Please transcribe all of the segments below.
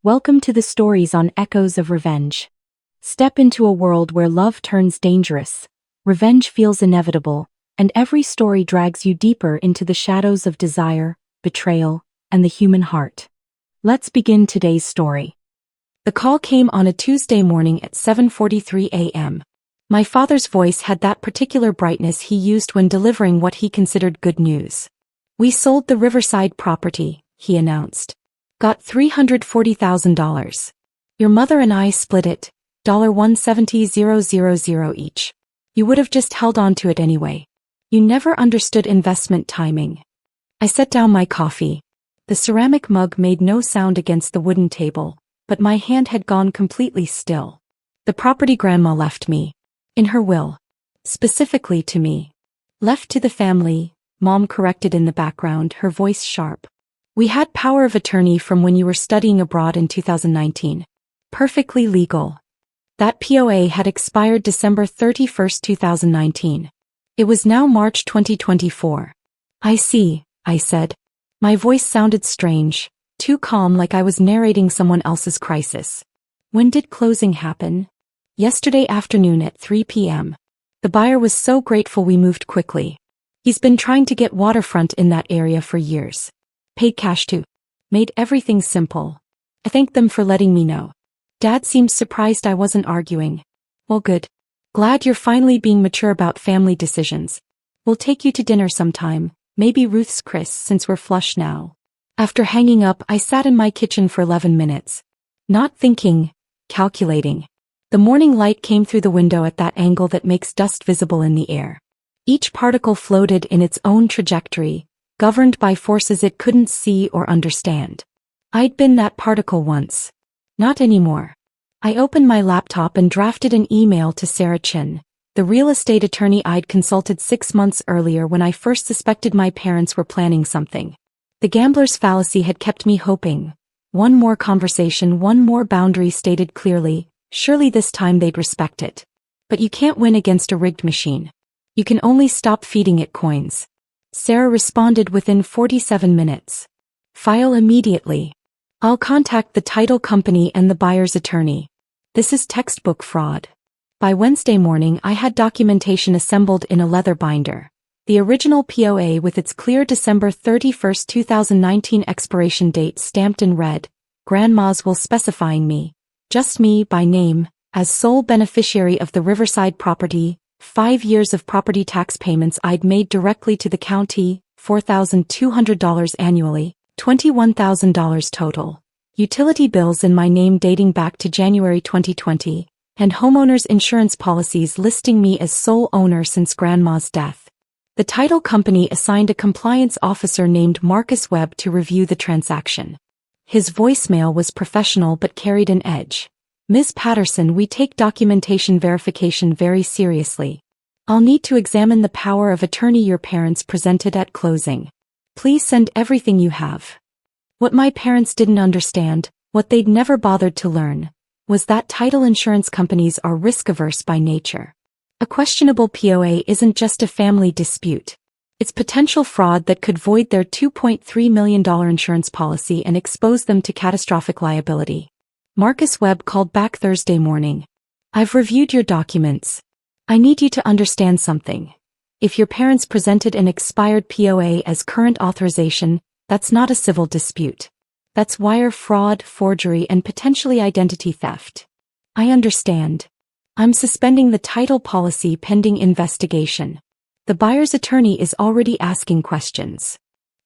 Welcome to the stories on Echoes of Revenge. Step into a world where love turns dangerous, revenge feels inevitable, and every story drags you deeper into the shadows of desire, betrayal, and the human heart. Let's begin today's story. The call came on a Tuesday morning at 7:43 a.m. My father's voice had that particular brightness he used when delivering what he considered good news. "We sold the Riverside property," he announced. "Got $340,000. Your mother and I split it, $170,000 each. You would have just held on to it anyway. You never understood investment timing." I set down my coffee. The ceramic mug made no sound against the wooden table, but my hand had gone completely still. "The property Grandma left me. In her will. Specifically to me. Left to the family," Mom corrected in the background, her voice sharp. "We had power of attorney from when you were studying abroad in 2019. Perfectly legal. That POA had expired December 31st, 2019. It was now March 2024. "I see," I said. My voice sounded strange, too calm, like I was narrating someone else's crisis. "When did closing happen?" "Yesterday afternoon at 3 p.m. The buyer was so grateful we moved quickly. He's been trying to get waterfront in that area for years. Paid cash too. Made everything simple. I thanked them for letting me know. Dad seemed surprised I wasn't arguing. Well, good. Glad you're finally being mature about family decisions. We'll take you to dinner sometime, maybe Ruth's Chris, since we're flush now." After hanging up, I sat in my kitchen for 11 minutes. Not thinking, calculating. The morning light came through the window at that angle that makes dust visible in the air. Each particle floated in its own trajectory, governed by forces it couldn't see or understand. I'd been that particle once. Not anymore. I opened my laptop and drafted an email to Sarah Chin, the real estate attorney I'd consulted 6 months earlier when I first suspected my parents were planning something. The gambler's fallacy had kept me hoping. One more conversation, one more boundary stated clearly, surely this time they'd respect it. But you can't win against a rigged machine. You can only stop feeding it coins. Sarah responded within 47 minutes. "File immediately. I'll contact the title company and the buyer's attorney. This is textbook fraud." By Wednesday morning, I had documentation assembled in a leather binder. The original POA with its clear December 31st, 2019 expiration date stamped in red, Grandma's will specifying me, just me by name, as sole beneficiary of the Riverside property, 5 years of property tax payments I'd made directly to the county, $4,200 annually, $21,000 total. Utility bills in my name dating back to January 2020, and homeowners insurance policies listing me as sole owner since Grandma's death. The title company assigned a compliance officer named Marcus Webb to review the transaction. His voicemail was professional but carried an edge. "Ms. Patterson, we take documentation verification very seriously. I'll need to examine the power of attorney your parents presented at closing. Please send everything you have." What my parents didn't understand, what they'd never bothered to learn, was that title insurance companies are risk-averse by nature. A questionable POA isn't just a family dispute. It's potential fraud that could void their $2.3 million insurance policy and expose them to catastrophic liability. Marcus Webb called back Thursday morning. "I've reviewed your documents. I need you to understand something. If your parents presented an expired POA as current authorization, that's not a civil dispute. That's wire fraud, forgery, and potentially identity theft. I understand. I'm suspending the title policy pending investigation. The buyer's attorney is already asking questions."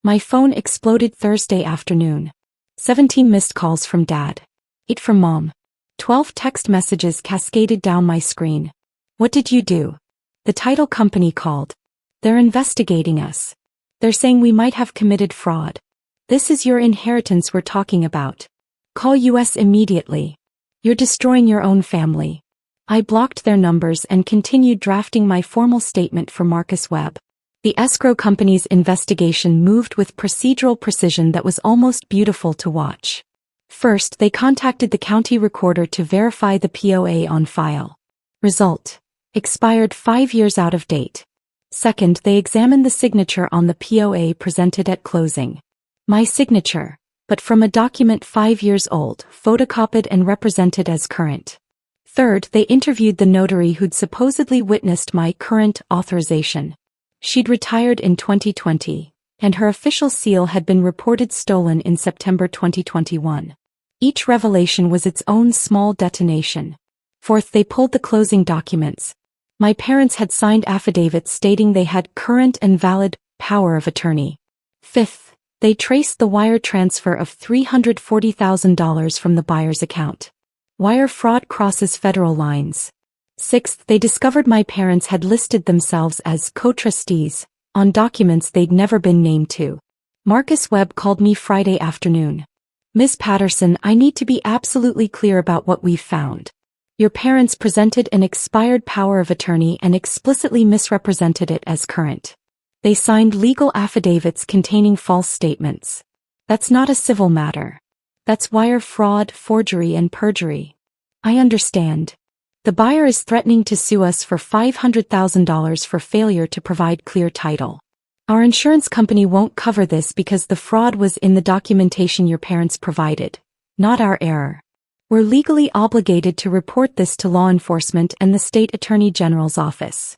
My phone exploded Thursday afternoon. 17 missed calls from Dad. 8 from Mom. 12 text messages cascaded down my screen. "What did you do?" "The title company called. They're investigating us. They're saying we might have committed fraud. This is your inheritance we're talking about. Call US immediately. You're destroying your own family." I blocked their numbers and continued drafting my formal statement for Marcus Webb. The escrow company's investigation moved with procedural precision that was almost beautiful to watch. First, they contacted the county recorder to verify the POA on file. Result: expired 5 years out of date. Second, they examined the signature on the POA presented at closing. My signature. but from a document 5 years old, photocopied and represented as current. Third, they interviewed the notary who'd supposedly witnessed my current authorization. She'd retired in 2020, and her official seal had been reported stolen in September 2021. Each revelation was its own small detonation. Fourth, they pulled the closing documents. My parents had signed affidavits stating they had current and valid power of attorney. Fifth, they traced the wire transfer of $340,000 from the buyer's account. Wire fraud crosses federal lines. Sixth, they discovered my parents had listed themselves as co-trustees on documents they'd never been named to. Marcus Webb called me Friday afternoon. "Ms. Patterson, I need to be absolutely clear about what we've found. Your parents presented an expired power of attorney and explicitly misrepresented it as current. They signed legal affidavits containing false statements. That's not a civil matter. That's wire fraud, forgery, and perjury." "I understand. The buyer is threatening to sue us for $500,000 for failure to provide clear title. Our insurance company won't cover this because the fraud was in the documentation your parents provided, not our error. We're legally obligated to report this to law enforcement and the state attorney general's office."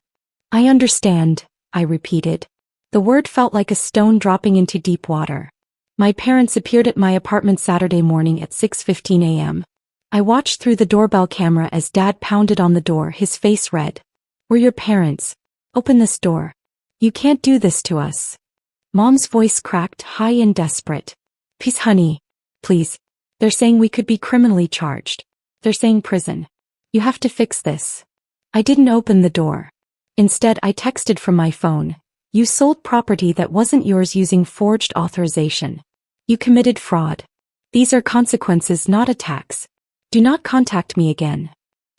"I understand," I repeated. The word felt like a stone dropping into deep water. My parents appeared at my apartment Saturday morning at 6:15 a.m. I watched through the doorbell camera as Dad pounded on the door, his face red. "We're your parents. Open this door. You can't do this to us." Mom's voice cracked, high and desperate. "Please, honey. Please. They're saying we could be criminally charged. They're saying prison. You have to fix this." I didn't open the door. Instead, I texted from my phone. "You sold property that wasn't yours using forged authorization. You committed fraud. These are consequences, not attacks. Do not contact me again."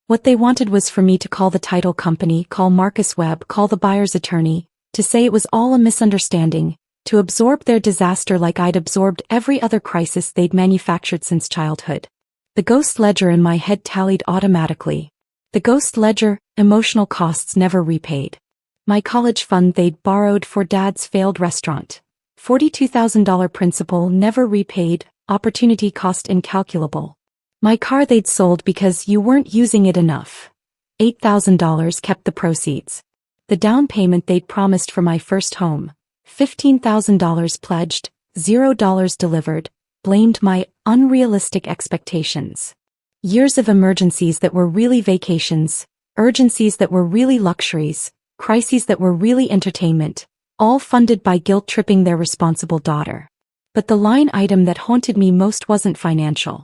What they wanted was for me to call the title company, call Marcus Webb, call the buyer's attorney, to say it was all a misunderstanding, to absorb their disaster like I'd absorbed every other crisis they'd manufactured since childhood. The ghost ledger in my head tallied automatically. The ghost ledger, emotional costs never repaid. My college fund they'd borrowed for Dad's failed restaurant. $42,000 principal never repaid, opportunity cost incalculable. My car they'd sold because you weren't using it enough. $8,000 kept the proceeds. The down payment they'd promised for my first home. $15,000 pledged, $0 delivered, blamed my unrealistic expectations. Years of emergencies that were really vacations, urgencies that were really luxuries, crises that were really entertainment, all funded by guilt-tripping their responsible daughter. But the line item that haunted me most wasn't financial.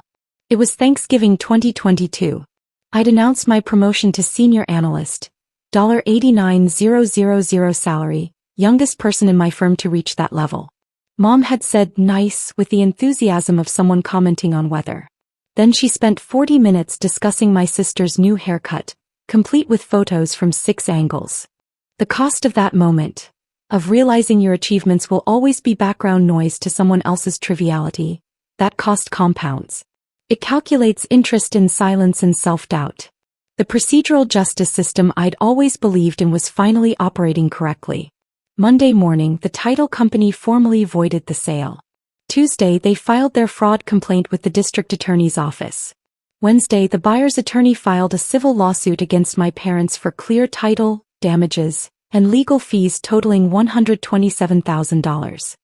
It was Thanksgiving 2022. I'd announced my promotion to senior analyst, $89,000 salary, youngest person in my firm to reach that level. Mom had said nice with the enthusiasm of someone commenting on weather. Then she spent 40 minutes discussing my sister's new haircut, complete with photos from 6 angles. The cost of that moment, of realizing your achievements will always be background noise to someone else's triviality, that cost compounds. It calculates interest in silence and self-doubt. The procedural justice system I'd always believed in was finally operating correctly. Monday morning, the title company formally voided the sale. Tuesday, they filed their fraud complaint with the district attorney's office. Wednesday, the buyer's attorney filed a civil lawsuit against my parents for clear title, damages, and legal fees totaling $127,000.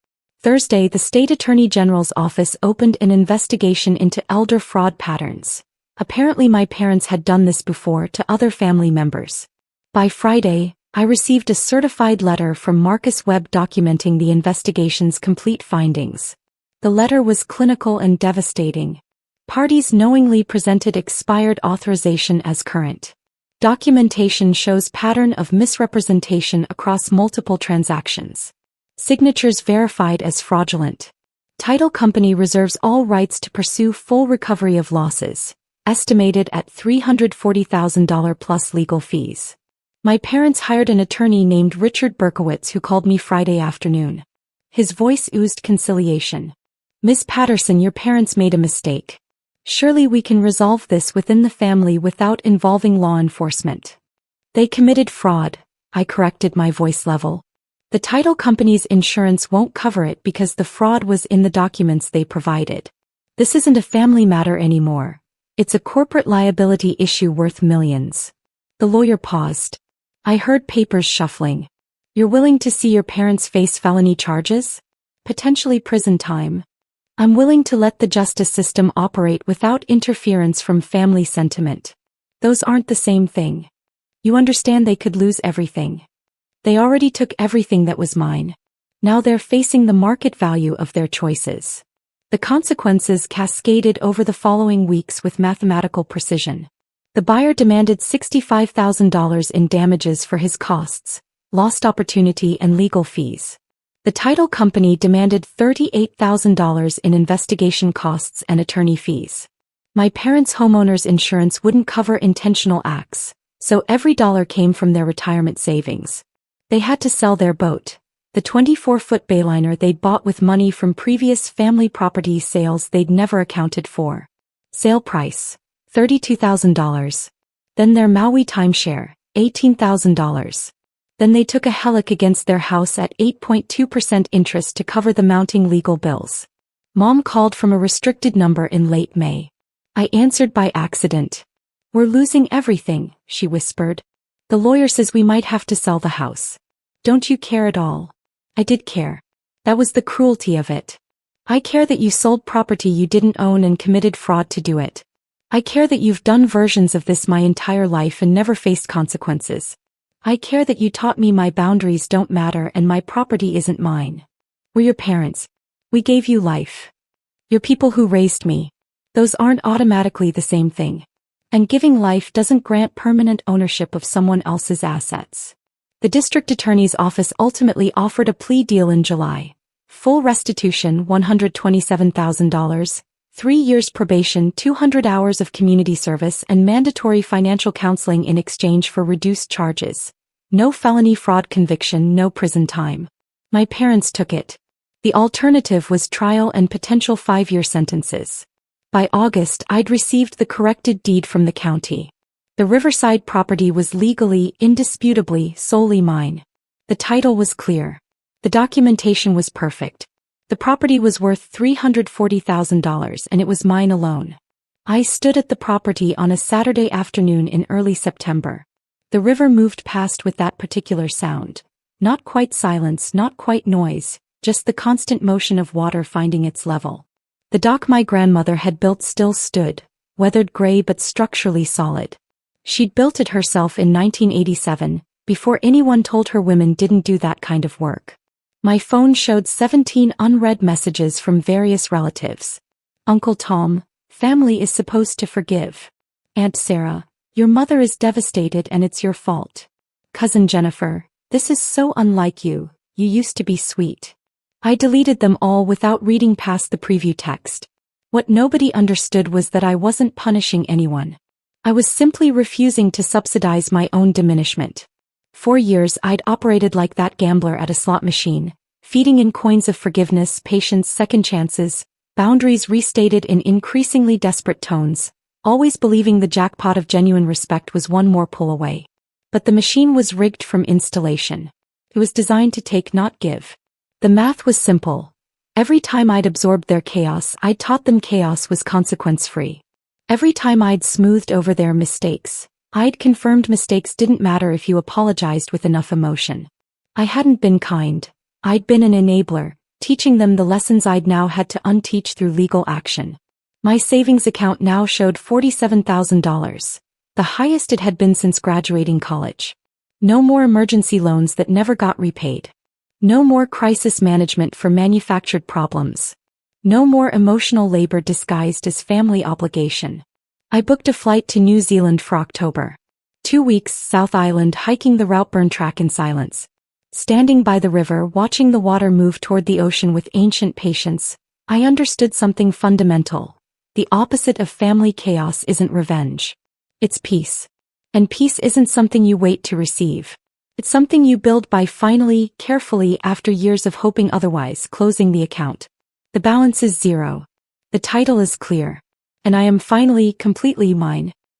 Thursday, the state attorney general's office opened an investigation into elder fraud patterns. Apparently my parents had done this before to other family members. By Friday, I received a certified letter from Marcus Webb documenting the investigation's complete findings. The letter was clinical and devastating. Parties knowingly presented expired authorization as current. Documentation shows pattern of misrepresentation across multiple transactions. Signatures verified as fraudulent. Title company reserves all rights to pursue full recovery of losses, estimated at $340,000 plus legal fees. My parents hired an attorney named Richard Berkowitz who called me Friday afternoon. His voice oozed conciliation. "Miss Patterson, your parents made a mistake. Surely we can resolve this within the family without involving law enforcement." "They committed fraud," I corrected, my voice level. The title company's insurance won't cover it because the fraud was in the documents they provided. This isn't a family matter anymore. It's a corporate liability issue worth millions. The lawyer paused. I heard papers shuffling. You're willing to see your parents face felony charges? Potentially prison time. I'm willing to let the justice system operate without interference from family sentiment. Those aren't the same thing. You understand they could lose everything. They already took everything that was mine. Now they're facing the market value of their choices. The consequences cascaded over the following weeks with mathematical precision. The buyer demanded $65,000 in damages for his costs, lost opportunity and legal fees. The title company demanded $38,000 in investigation costs and attorney fees. My parents' homeowners insurance wouldn't cover intentional acts, so every dollar came from their retirement savings. They had to sell their boat, the 24-foot bayliner they'd bought with money from previous family property sales they'd never accounted for. Sale price, $32,000. Then their Maui timeshare, $18,000. Then they took a helic against their house at 8.2% interest to cover the mounting legal bills. Mom called from a restricted number in late May. I answered by accident. We're losing everything, she whispered. The lawyer says we might have to sell the house. Don't you care at all? I did care. That was the cruelty of it. I care that you sold property you didn't own and committed fraud to do it. I care that you've done versions of this my entire life and never faced consequences. I care that you taught me my boundaries don't matter and my property isn't mine. We're your parents. We gave you life. You're people who raised me. Those aren't automatically the same thing. And giving life doesn't grant permanent ownership of someone else's assets. The district attorney's office ultimately offered a plea deal in July. Full restitution $127,000, 3 years probation, 200 hours of community service and mandatory financial counseling in exchange for reduced charges. No felony fraud conviction, no prison time. My parents took it. The alternative was trial and potential 5-year sentences. By August, I'd received the corrected deed from the county. The Riverside property was legally, indisputably, solely mine. The title was clear. The documentation was perfect. The property was worth $340,000 and it was mine alone. I stood at the property on a Saturday afternoon in early September. The river moved past with that particular sound. Not quite silence, not quite noise, just the constant motion of water finding its level. The dock my grandmother had built still stood, weathered gray but structurally solid. She'd built it herself in 1987, before anyone told her women didn't do that kind of work. My phone showed 17 unread messages from various relatives. Uncle Tom, family is supposed to forgive. Aunt Sarah, your mother is devastated and it's your fault. Cousin Jennifer, this is so unlike you, you used to be sweet. I deleted them all without reading past the preview text. What nobody understood was that I wasn't punishing anyone. I was simply refusing to subsidize my own diminishment. For years I'd operated like that gambler at a slot machine, feeding in coins of forgiveness, patience, second chances, boundaries restated in increasingly desperate tones, always believing the jackpot of genuine respect was one more pull away. But the machine was rigged from installation. It was designed to take, not give. The math was simple. Every time I'd absorbed their chaos, I'd taught them chaos was consequence-free. Every time I'd smoothed over their mistakes, I'd confirmed mistakes didn't matter if you apologized with enough emotion. I hadn't been kind. I'd been an enabler, teaching them the lessons I'd now had to unteach through legal action. My savings account now showed $47,000, the highest it had been since graduating college. No more emergency loans that never got repaid. No more crisis management for manufactured problems. No more emotional labor disguised as family obligation. I booked a flight to New Zealand for October. 2 weeks, South Island, hiking the Routburn track in silence. Standing by the river, watching the water move toward the ocean with ancient patience, I understood something fundamental. The opposite of family chaos isn't revenge. It's peace. And peace isn't something you wait to receive. It's something you build by finally, carefully, after years of hoping otherwise, closing the account. The balance is zero. The title is clear. And I am finally, completely mine.